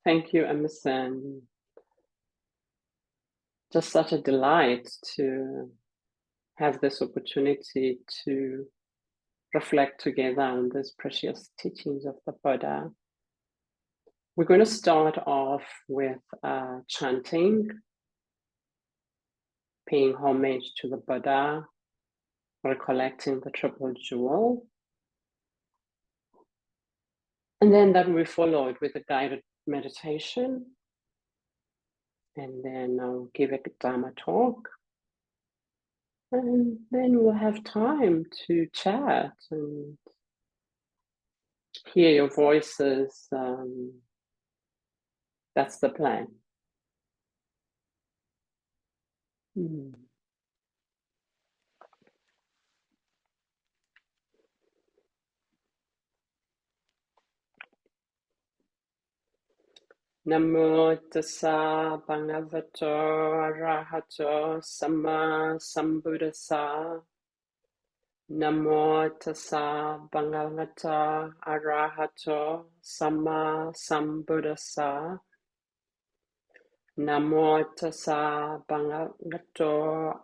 Thank you, Emerson. Just such a delight to have this opportunity to reflect together on these precious teachings of the Buddha. We're going to start off with chanting, paying homage to the Buddha, recollecting the Triple Jewel. And then that will be followed with a guided meditation. And then I'll give a Dharma talk. And then we'll have time to chat and hear your voices. That's the plan. Namo tassa bhagavato arahato sama sambuddhassa. Namo tassa bhagavato arahato sama sambuddhassa. Namo tassa bhagavato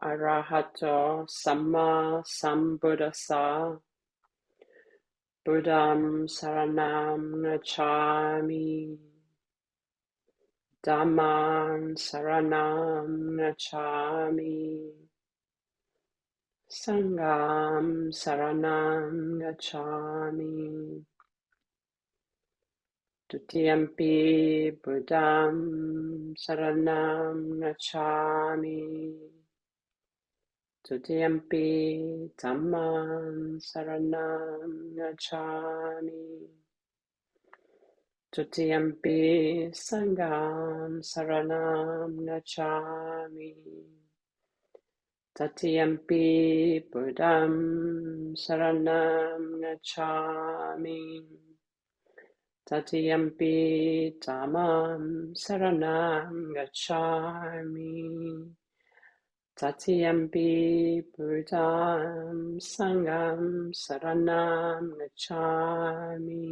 arahato sama sambuddhassa. Buddham saranam gacchami. Dhammam saranam gacchami. Sangham saranam gacchami. Tutiyampi buddham saranam gacchami. Tutiyampi dhammam saranam gacchami. Tutiyampi sangham saranam gacchami. Tatiyampi buddham saranam gacchami. Tatiyampi dhammam saranam gacchami. Tatiyampi buddham sangham saranam gacchami.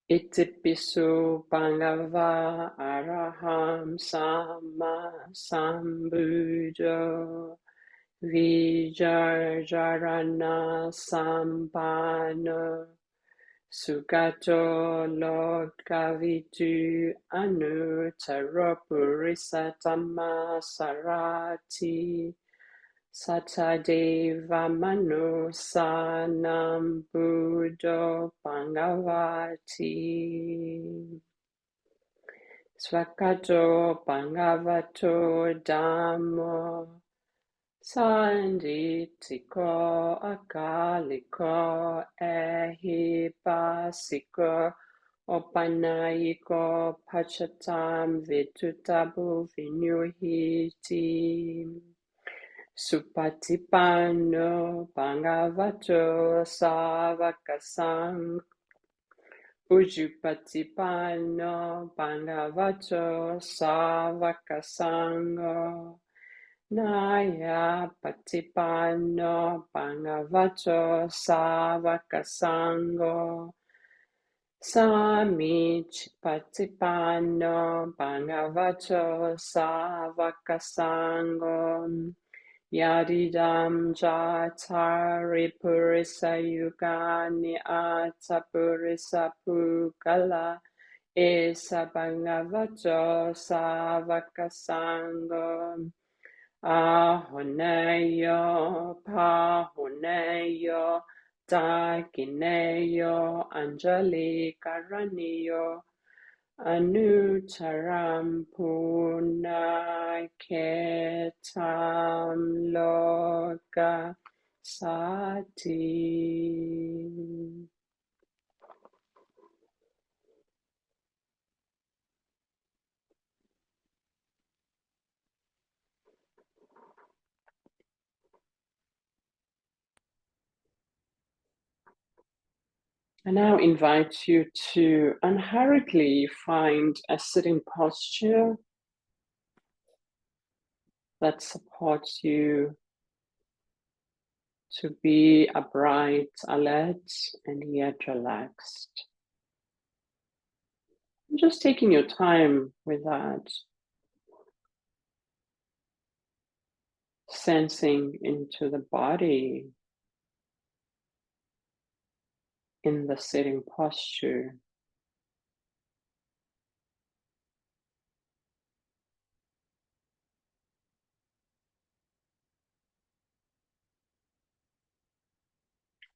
Itipisu bhagava araham sama sambuddho vijarjana sampano sugato lokavitu anuttara purisatama sarati Satadeva Manosanam Buddho Bhagavati Swakato Bhagavato Dhammo Sanditiko Akaliko Ehipasiko Opanayiko Pachatam Vitutabu Vinyuhiti Supatipano Bhagavato Savakasang Ujupatipano Bhagavato Savakasango Naya Patipano Bhagavato Savakasango Samichipatipano Bhagavato Savakasango Yadidam jatari purisa yugani atapurisa pugala esa bhagavato savakasango ahoneyo pahoneyo dakineyo anjali karaniyo Anuttaram punaketam loka sati. I now invite you to unhurriedly find a sitting posture that supports you to be upright, alert, and yet relaxed. just taking your time with that, sensing into the body in the sitting posture.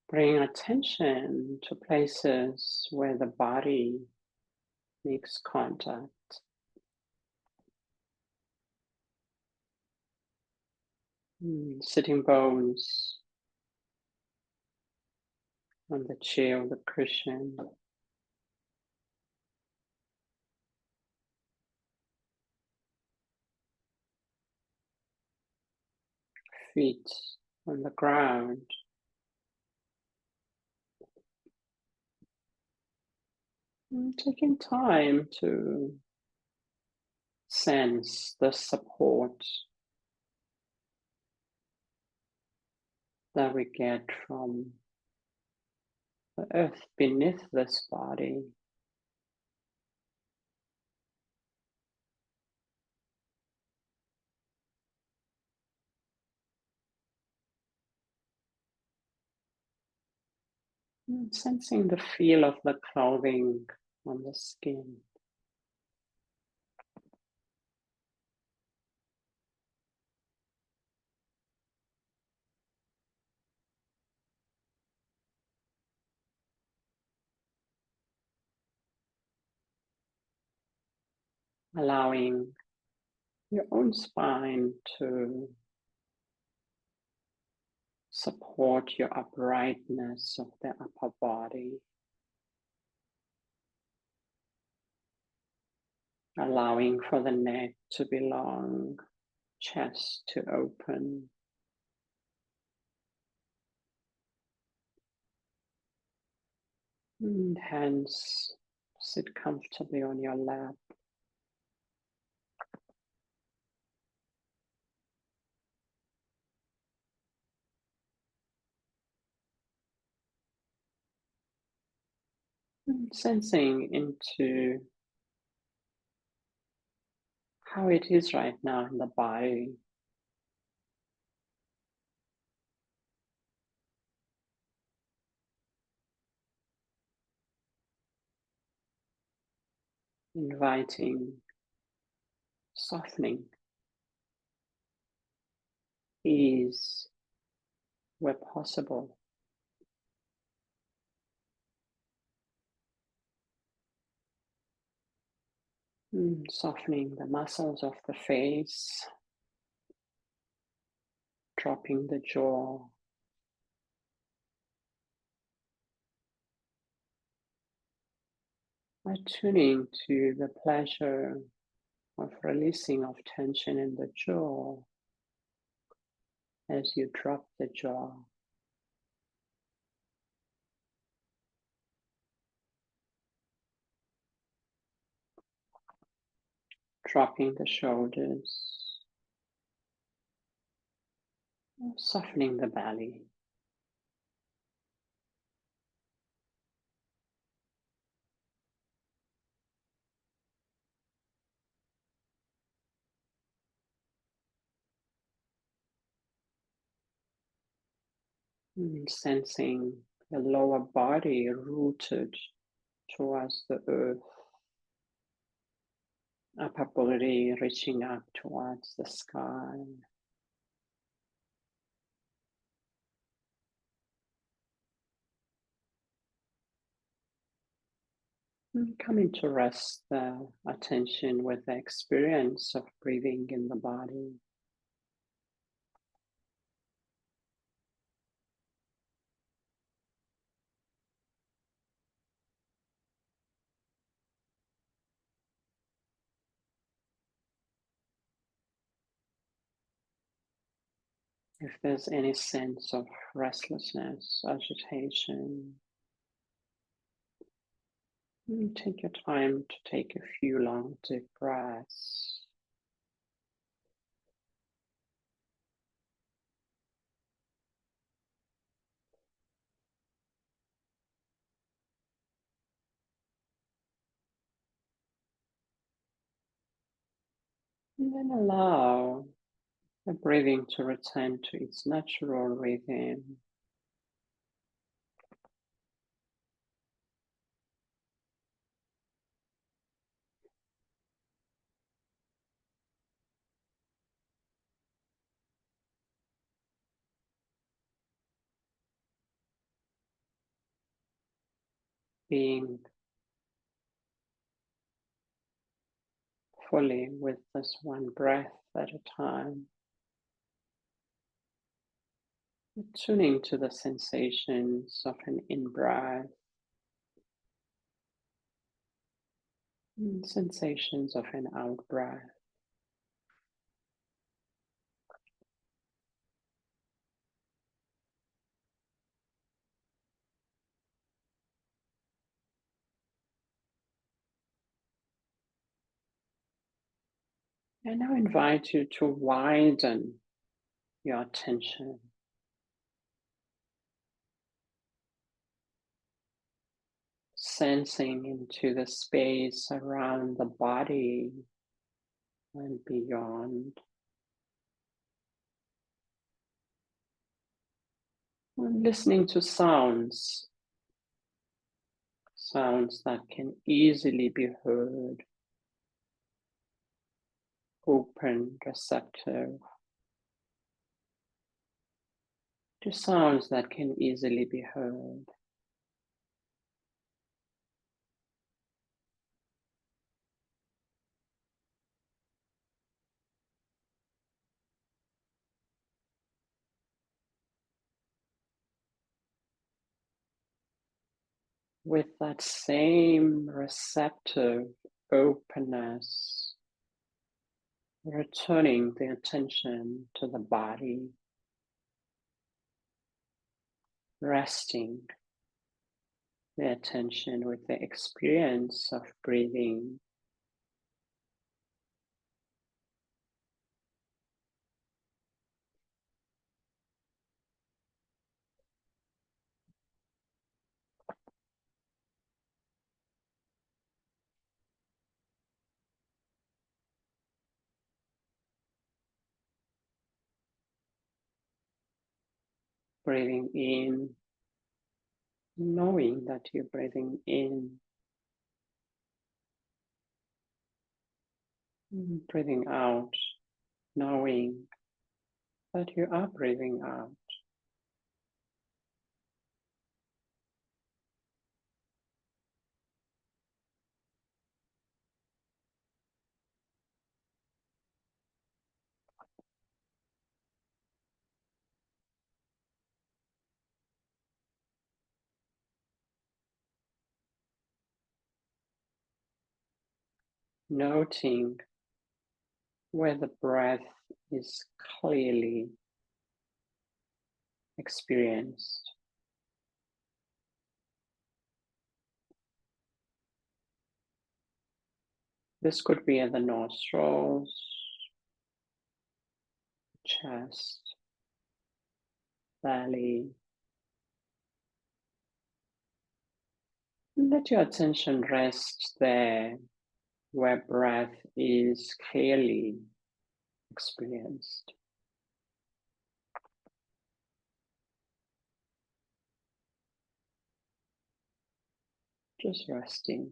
Bring attention to places where the body makes contact. Sitting bones on the chair or the cushion. Feet on the ground. Taking time to sense the support that we get from the earth beneath this body. Sensing the feel of the clothing on the skin. Allowing your own spine to support your uprightness of the upper body. Allowing for the neck to be long, chest to open. And hands sit comfortably on your lap. And sensing into how it is right now in the body. Inviting softening, ease where possible. Softening the muscles of the face, dropping the jaw. Attuning to the pleasure of releasing of tension in the jaw as you drop the jaw. Dropping the shoulders, softening the belly. Sensing the lower body rooted towards the earth, upper body reaching up towards the sky. Coming to rest the attention with the experience of breathing in the body. If there's any sense of restlessness, agitation, take your time to take a few long deep breaths. And then allow the breathing to return to its natural rhythm. Being fully with this one breath at a time, tuning to the sensations of an in-breath and sensations of an out-breath. I now invite you to widen your attention, sensing into the space around the body and beyond. And listening to sounds, sounds that can easily be heard, open, receptive, to sounds that can easily be heard. With that same receptive openness, returning the attention to the body, resting the attention with the experience of breathing. Breathing in, knowing that you're breathing in, breathing out, knowing that you are breathing out. Noting where the breath is clearly experienced. This could be at the nostrils, chest, belly. Let your attention rest there where breath is clearly experienced. Just resting.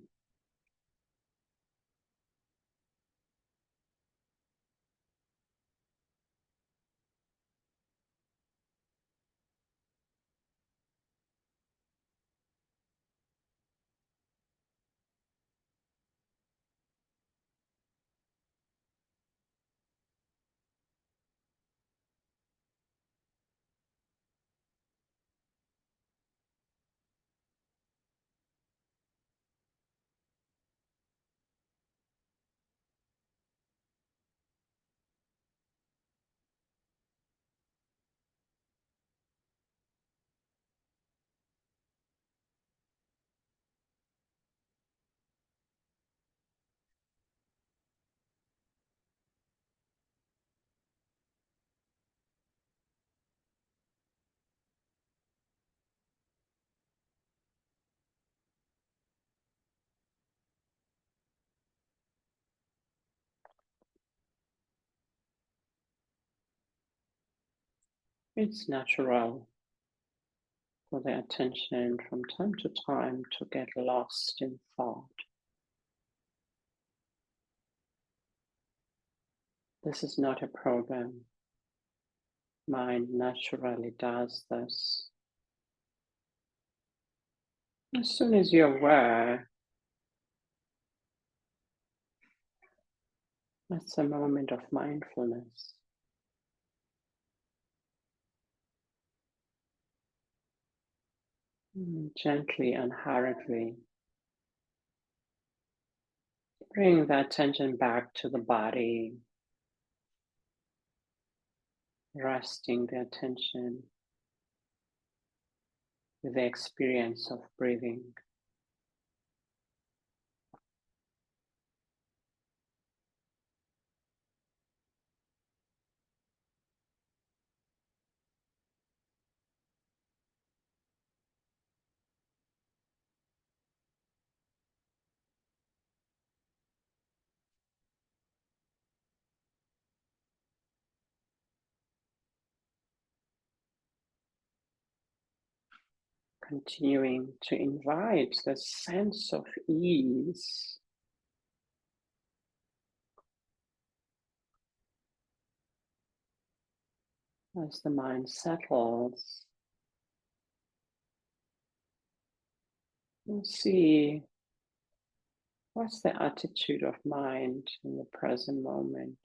It's natural for the attention from time to time to get lost in thought. This is not a program. Mind naturally does this. As soon as you're aware, that's a moment of mindfulness. Gently and hurriedly bring the attention back to the body, resting the attention with the experience of breathing. Continuing to invite the sense of ease as the mind settles. You'll see what's the attitude of mind in the present moment.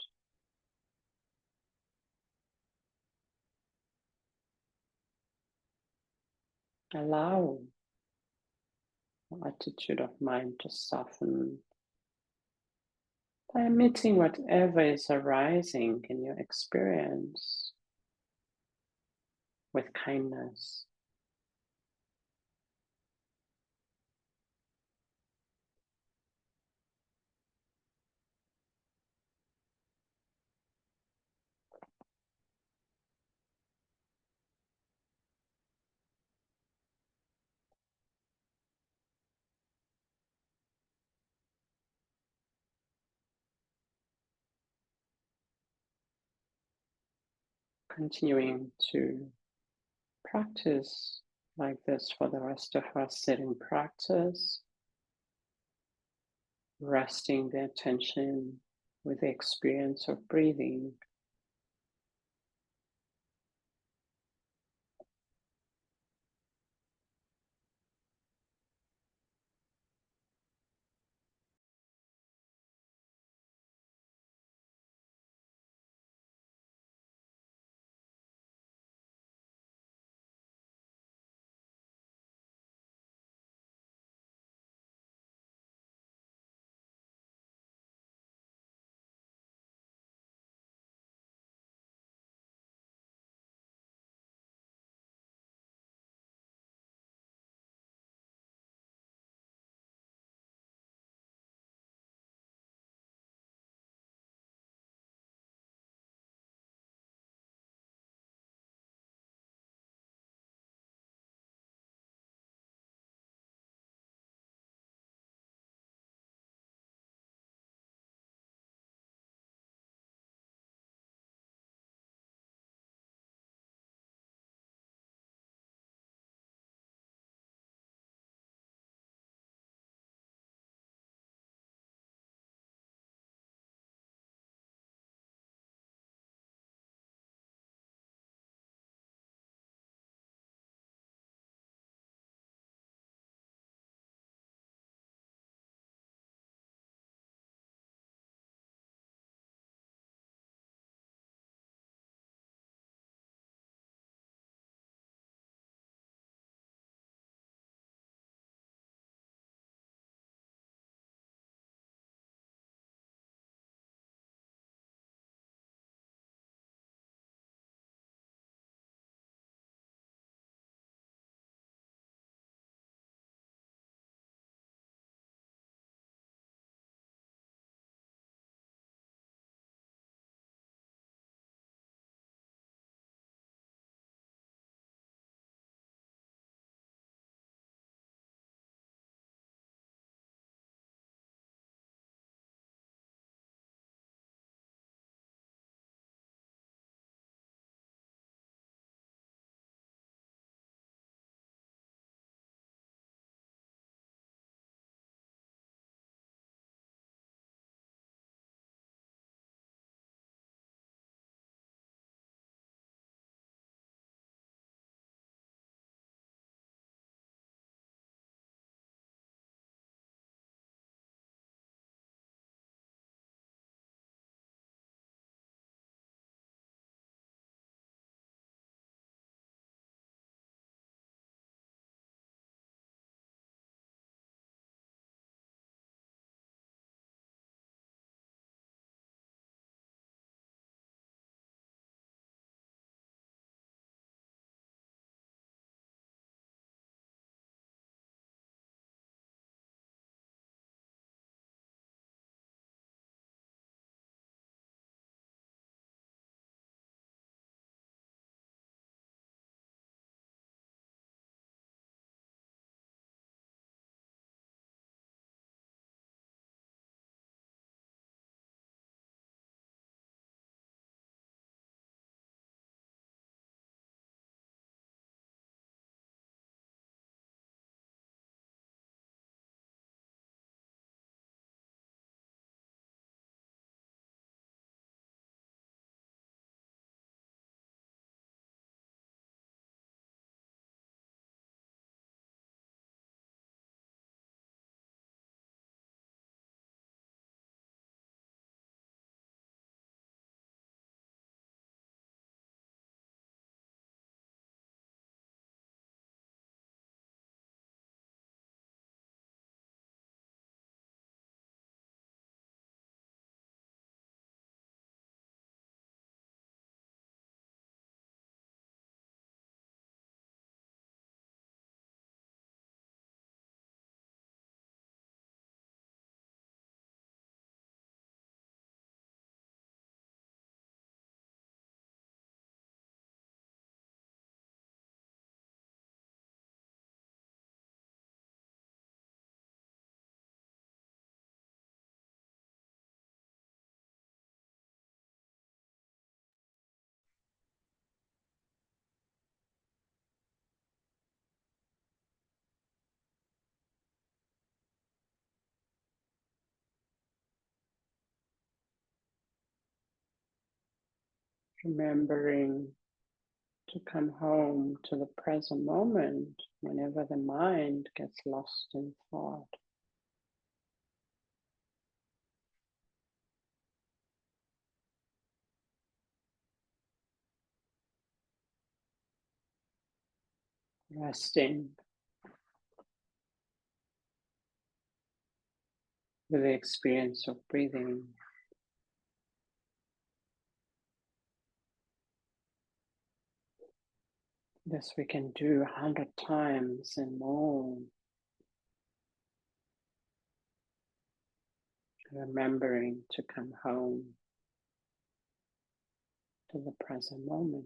Allow the attitude of mind to soften by meeting whatever is arising in your experience with kindness. Continuing to practice like this for the rest of our sitting practice, resting the attention with the experience of breathing. remembering to come home to the present moment whenever the mind gets lost in thought. Resting with the experience of breathing. This we can do 100 times and more. Remembering to come home to the present moment.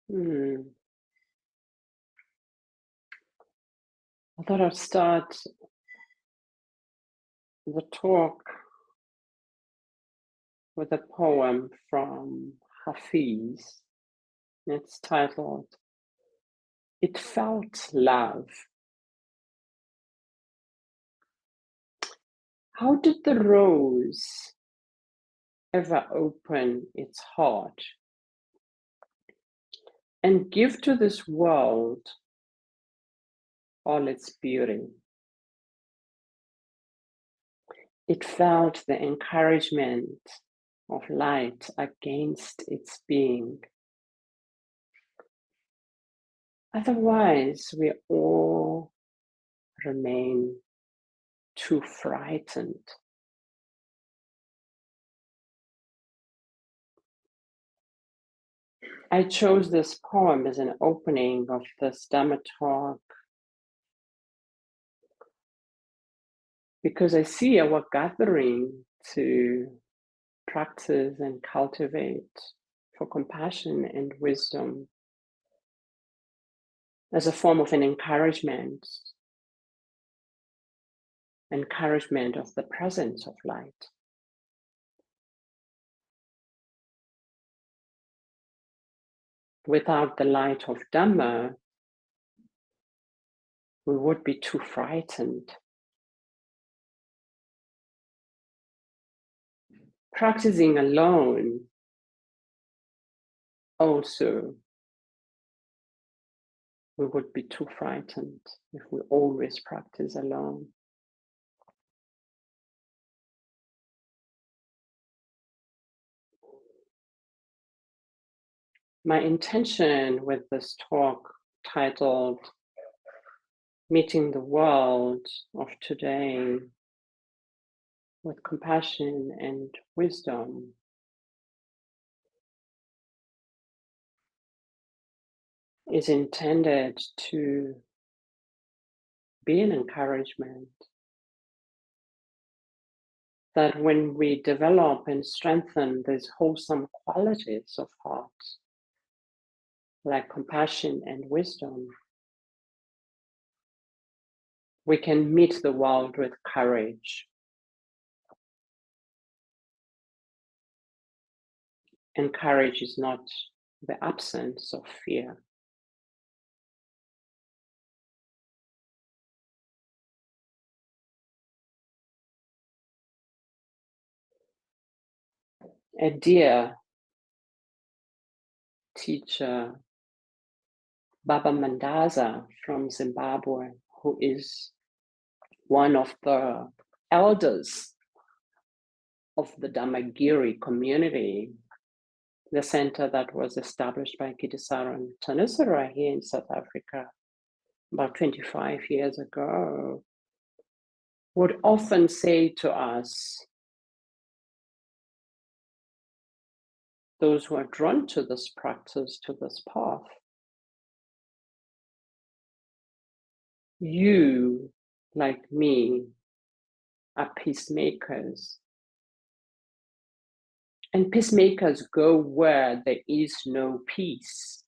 I thought I'd start the talk with a poem from Hafiz. It's titled, "It Felt Love." How did the rose ever open its heart and give to this world all its beauty? It felt the encouragement of light against its being. Otherwise, we all remain too frightened. I chose this poem as an opening of this Dharma talk because I see our gathering to practice and cultivate for compassion and wisdom as a form of an encouragement encouragement of the presence of light. Without the light of Dharma, we would be too frightened. Practicing alone also, we would be too frightened if we always practice alone. My intention with this talk, titled Meeting the World of Today with Compassion and Wisdom, is intended to be an encouragement that when we develop and strengthen these wholesome qualities of heart, like compassion and wisdom, we can meet the world with courage. And courage is not the absence of fear. A dear teacher, Baba Mandaza from Zimbabwe, who is one of the elders of the Dharmagiri community, the center that was established by Kittisaro and Tanisara here in South Africa about 25 years ago, would often say to us, those who are drawn to this practice, to this path, you, like me, are peacemakers. And peacemakers go where there is no peace.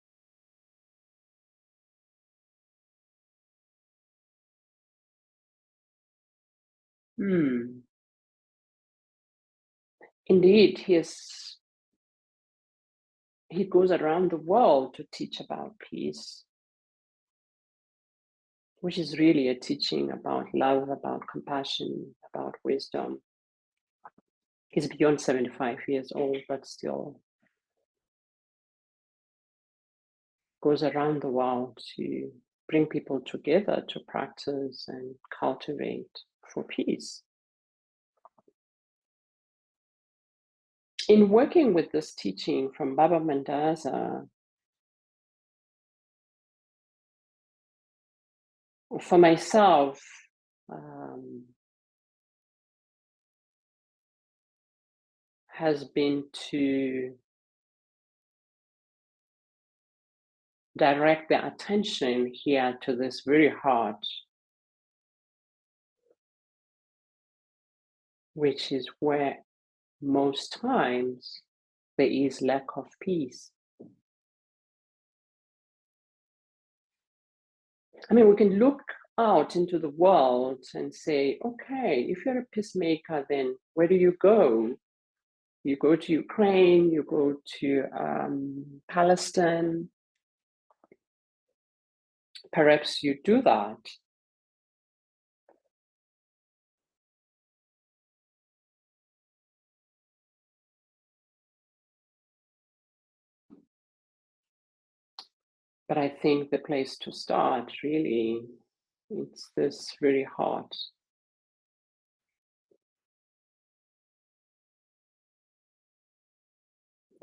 Indeed, he goes around the world to teach about peace, which is really a teaching about love, about compassion, about wisdom. He's beyond 75 years old, but still goes around the world to bring people together to practice and cultivate for peace. In working with this teaching from Baba Mandaza, for myself, has been to direct the attention here to this very heart, which is where most times there is lack of peace. I mean, we can look out into the world and say, okay, if you're a peacemaker, then where do you go? You go to Ukraine, you go to Palestine. Perhaps you do that. But I think the place to start, really, it's this very heart.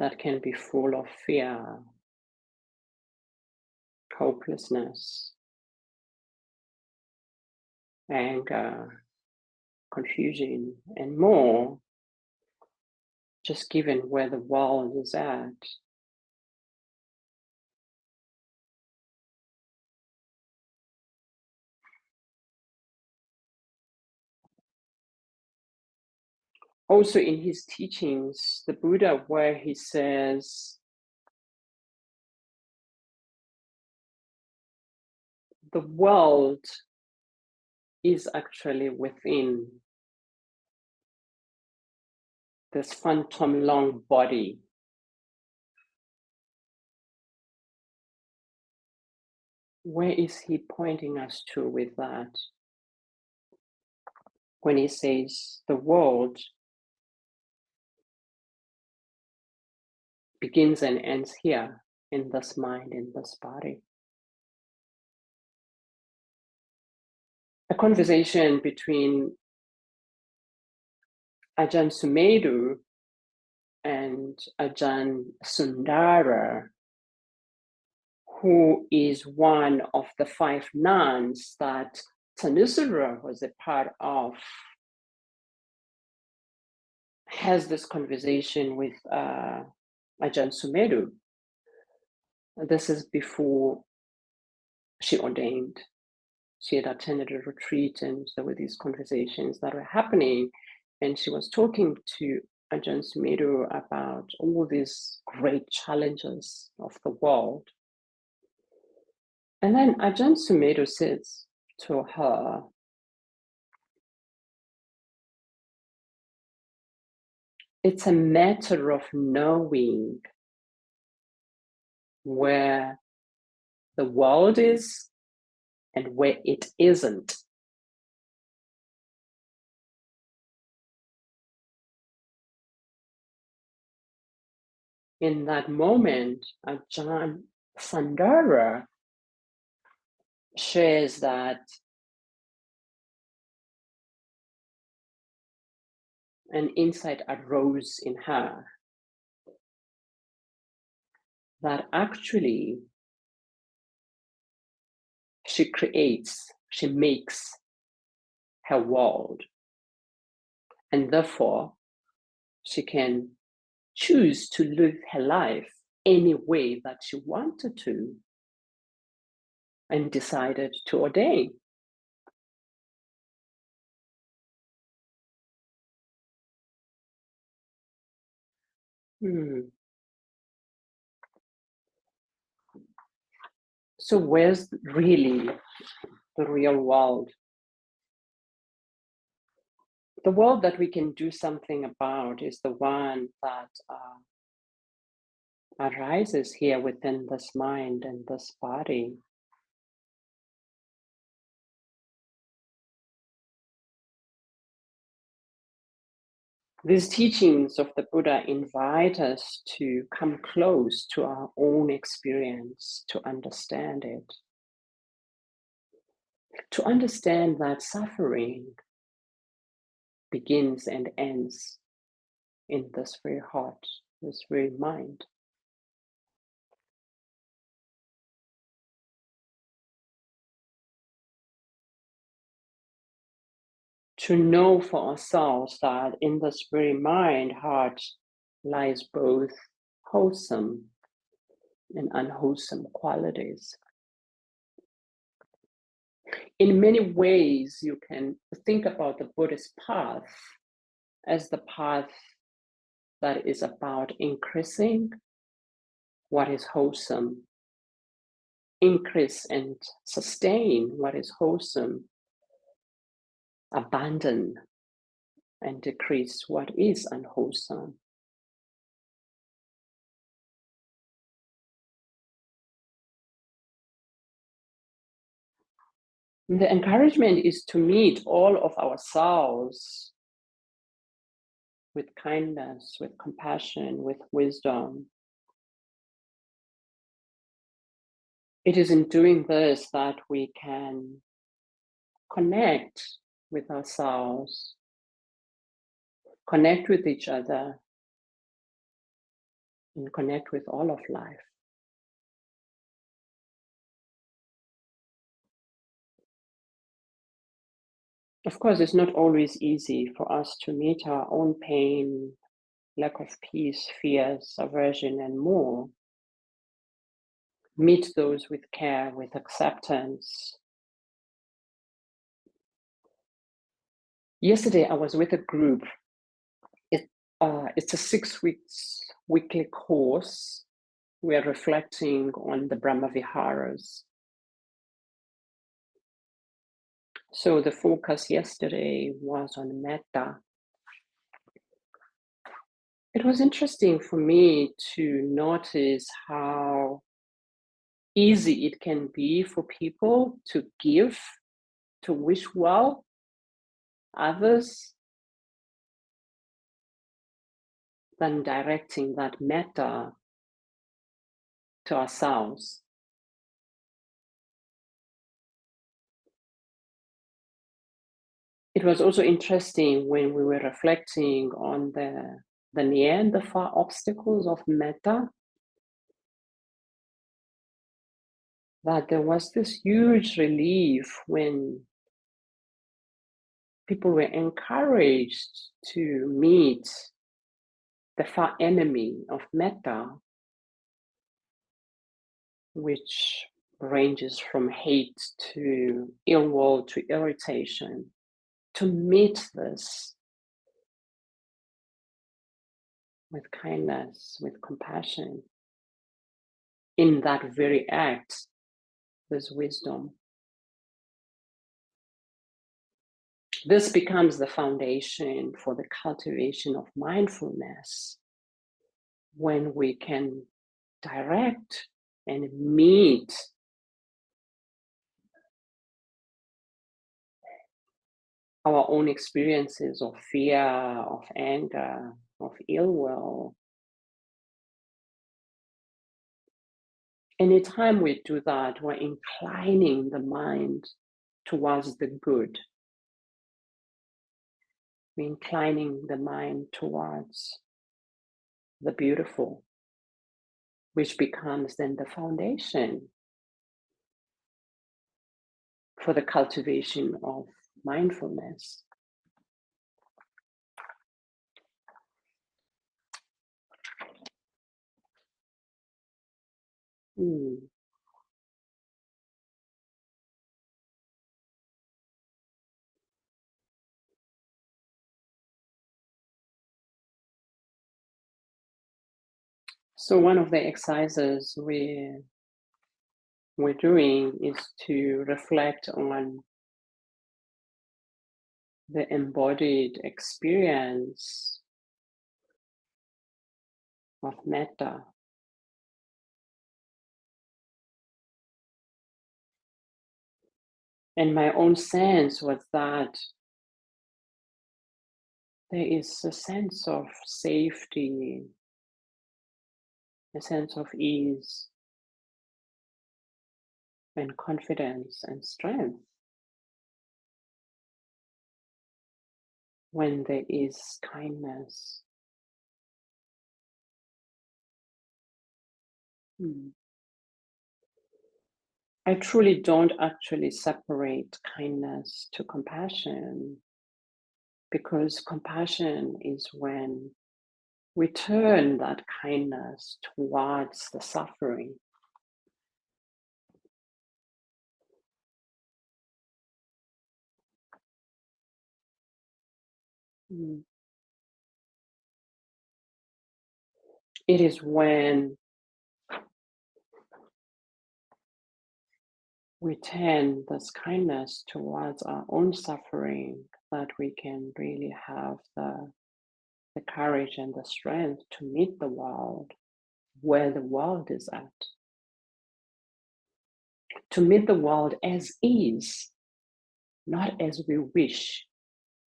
That can be full of fear, hopelessness, anger, confusion, and more, just given where the world is at. Also in his teachings, the Buddha, where he says, the world is actually within this phantom long body. Where is he pointing us to with that? When he says the world begins and ends here, in this mind, in this body. A conversation between Ajahn Sumedho and Ajahn Sundara, who is one of the 5 nuns that Thanissaro was a part of, has this conversation with Ajahn Sumedho. This is before she ordained. She had attended a retreat and there were these conversations that were happening, and she was talking to Ajahn Sumedho about all these great challenges of the world. And then Ajahn Sumedho says to her, it's a matter of knowing where the world is and where it isn't. In that moment, Ajahn Sundara shares that an insight arose in her that actually she makes her world, and therefore she can choose to live her life any way that she wanted to and decided to ordain. So where's really the real world? The world that we can do something about is the one that arises here within this mind and this body. These teachings of the Buddha invite us to come close to our own experience, to understand it. To understand that suffering begins and ends in this very heart, this very mind. To know for ourselves that in this very mind, heart, lies both wholesome and unwholesome qualities. In many ways, you can think about the Buddhist path as the path that is about increasing what is wholesome, increase and sustain what is wholesome, abandon and decrease what is unwholesome. And the encouragement is to meet all of ourselves with kindness, with compassion, with wisdom. It is in doing this that we can connect with ourselves, connect with each other, and connect with all of life. Of course, it's not always easy for us to meet our own pain, lack of peace, fears, aversion, and more. Meet those with care, with acceptance. Yesterday, I was with a group. It's a 6 weeks weekly course. We are reflecting on the Brahma Viharas. So the focus yesterday was on metta. It was interesting for me to notice how easy it can be for people to give, to wish well others, than directing that metta to ourselves. It was also interesting when we were reflecting on the near and the far obstacles of metta, that there was this huge relief when people were encouraged to meet the far enemy of metta, which ranges from hate to ill will to irritation, to meet this with kindness, with compassion. In that very act, there's wisdom. This becomes the foundation for the cultivation of mindfulness, when we can direct and meet our own experiences of fear, of anger, of ill will. Anytime we do that, we're inclining the mind towards the good. We're inclining the mind towards the beautiful, which becomes then the foundation for the cultivation of mindfulness. So one of the exercises we're doing is to reflect on the embodied experience of metta. And my own sense was that there is a sense of safety, a sense of ease and confidence and strength when there is kindness. I truly don't actually separate kindness to compassion, because compassion is when we turn that kindness towards the suffering. It is when we turn this kindness towards our own suffering that we can really have the courage and the strength to meet the world where the world is at. To meet the world as is, not as we wish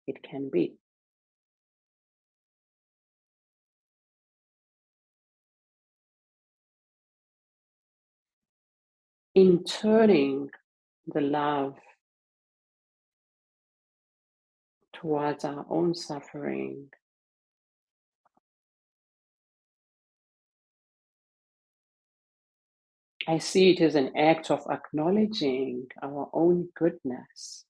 it can be. In turning the love towards our own suffering, I see it as an act of acknowledging our own goodness.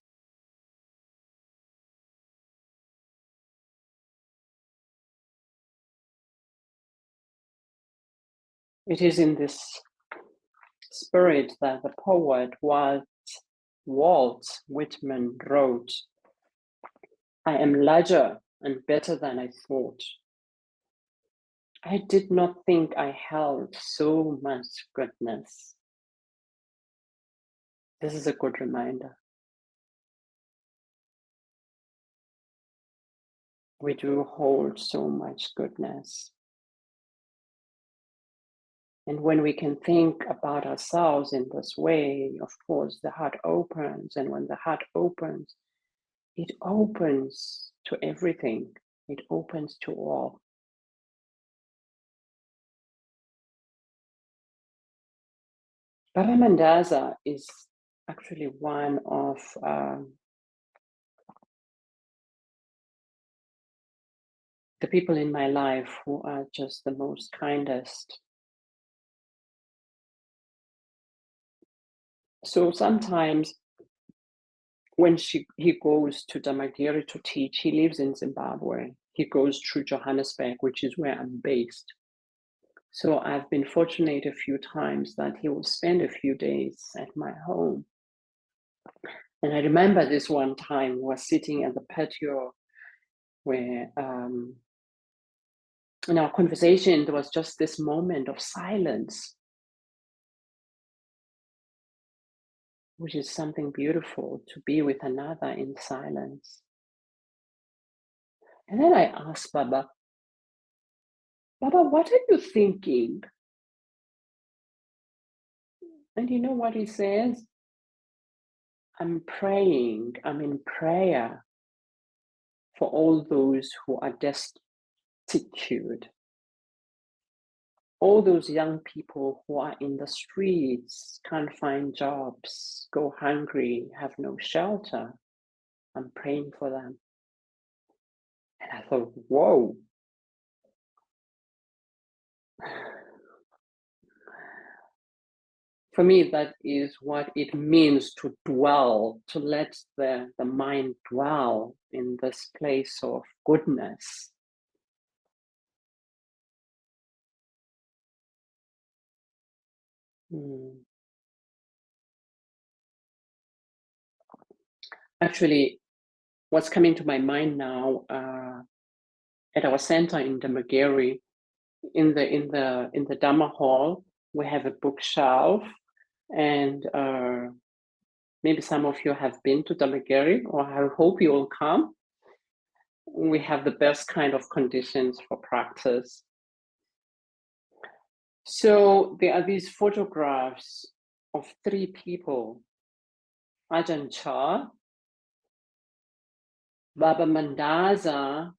It is in this spirit that the poet Walt Whitman wrote, "I am larger and better than I thought. I did not think I held so much goodness." This is a good reminder. we do hold so much goodness. And when we can think about ourselves in this way, of course, the heart opens. And when the heart opens, it opens to everything. It opens to all. Baba Mandaza is actually one of the people in my life who are just the most kindest. So sometimes when he goes to Damagiri to teach, he lives in Zimbabwe. He goes through Johannesburg, which is where I'm based. So I've been fortunate a few times that he will spend a few days at my home. And I remember this one time we were sitting at the patio where in our conversation, there was just this moment of silence, which is something beautiful, to be with another in silence. And then I asked Baba, what are you thinking? And you know what he says? I'm praying, I'm in prayer for all those who are destitute, all those young people who are in the streets, can't find jobs, go hungry, have no shelter. I'm praying for them. And I thought, whoa. For me, that is what it means to dwell, to let the mind dwell in this place of goodness. Actually, what's coming to my mind now, at our center in Damagiri, in the Dharma hall, we have a bookshelf, and maybe some of you have been to Damagiri, or I hope you will come. We have the best kind of conditions for practice. So there are these photographs of 3 people: Ajahn Chah, Baba Mandaza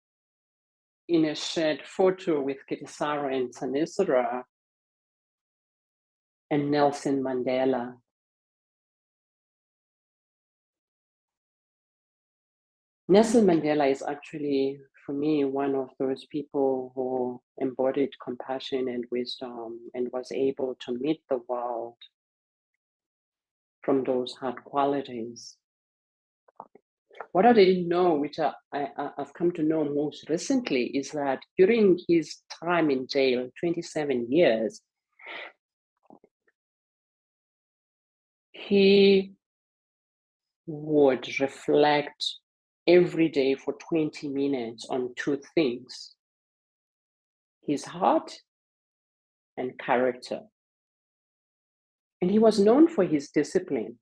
in a shared photo with Kitisara and Tsanisara, and Nelson Mandela. Nelson Mandela is actually, for me, one of those people who embodied compassion and wisdom and was able to meet the world from those hard qualities. What I didn't know, which I've come to know most recently, is that during his time in jail, 27 years, he would reflect every day for 20 minutes on 2 things: his heart and character. And he was known for his discipline.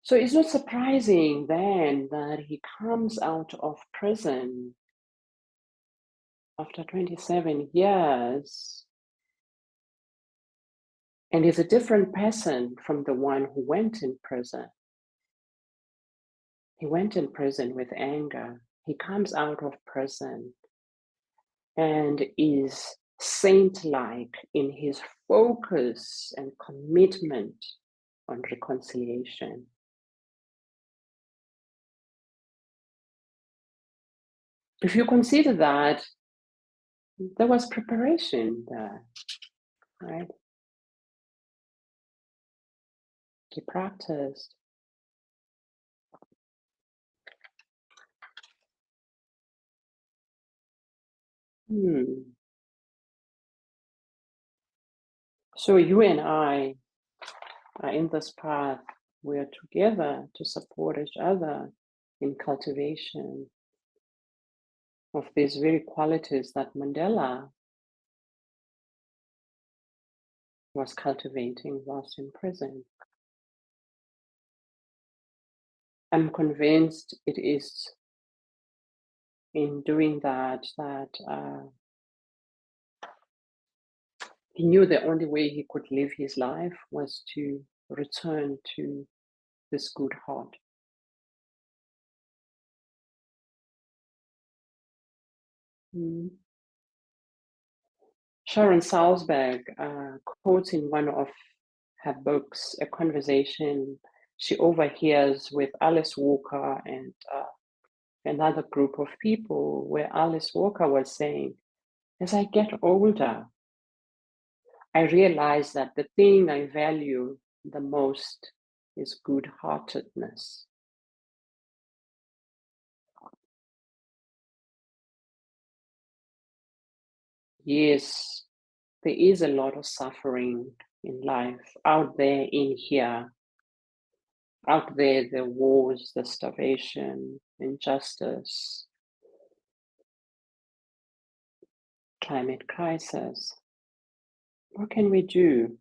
So it's not surprising then that he comes out of prison after 27 years and is a different person from the one who went in prison. He went in prison with anger. He comes out of prison and is saint-like in his focus and commitment on reconciliation. If you consider that, there was preparation there, right? He practiced. So you and I are in this path. We're together to support each other in cultivation of these very qualities that Mandela was cultivating whilst in prison. I'm convinced it is in doing that, he knew the only way he could live his life was to return to this good heart. Sharon Salzberg quotes in one of her books a conversation she overhears with Alice Walker and another group of people, where Alice Walker was saying, as I get older, I realize that the thing I value the most is good-heartedness. Yes, there is a lot of suffering in life out there, in here. Out there, the wars, the starvation, injustice, climate crisis. What can we do?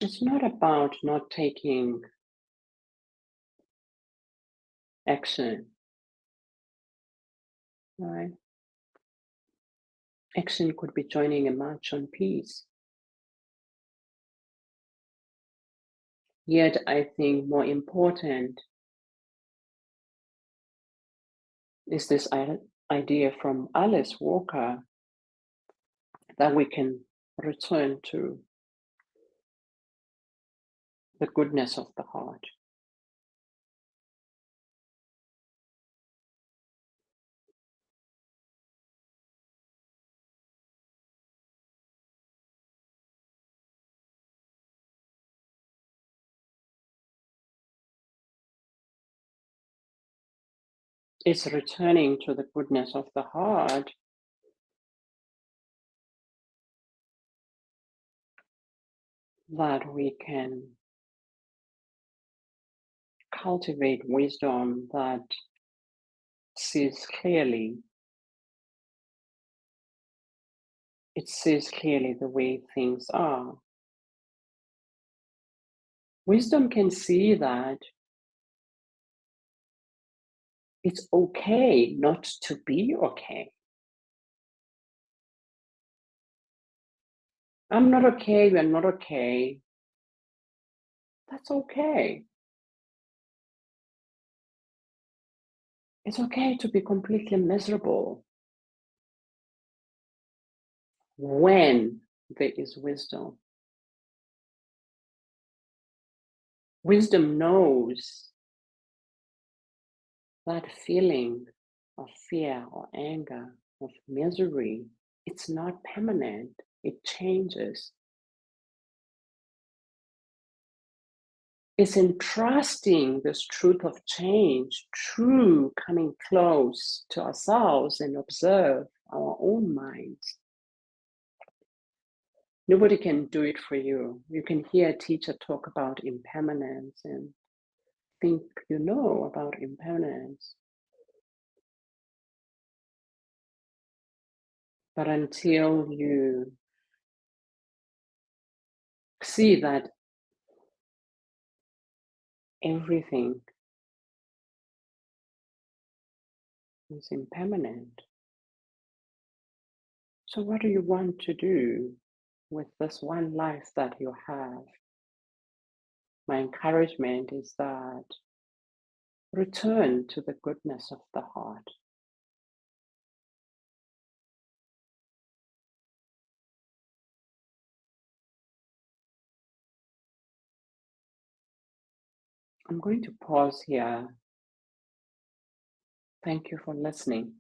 It's not about not taking action, right? Action could be joining a march on peace. Yet, I think more important is this idea from Alice Walker that we can return to the goodness of the heart. It's returning to the goodness of the heart that we can cultivate wisdom that sees clearly. It sees clearly the way things are. Wisdom can see that it's okay not to be okay. I'm not okay, we're not okay. That's okay. It's okay to be completely miserable when there is wisdom. Wisdom knows that feeling of fear or anger, of misery, it's not permanent, it changes. It's in trusting this truth of change, true coming close to ourselves and observe our own minds. Nobody can do it for you. You can hear a teacher talk about impermanence and think you know about impermanence. But until you see that everything is impermanent, so what do you want to do with this one life that you have? My encouragement is that return to the goodness of the heart. I'm going to pause here. Thank you for listening.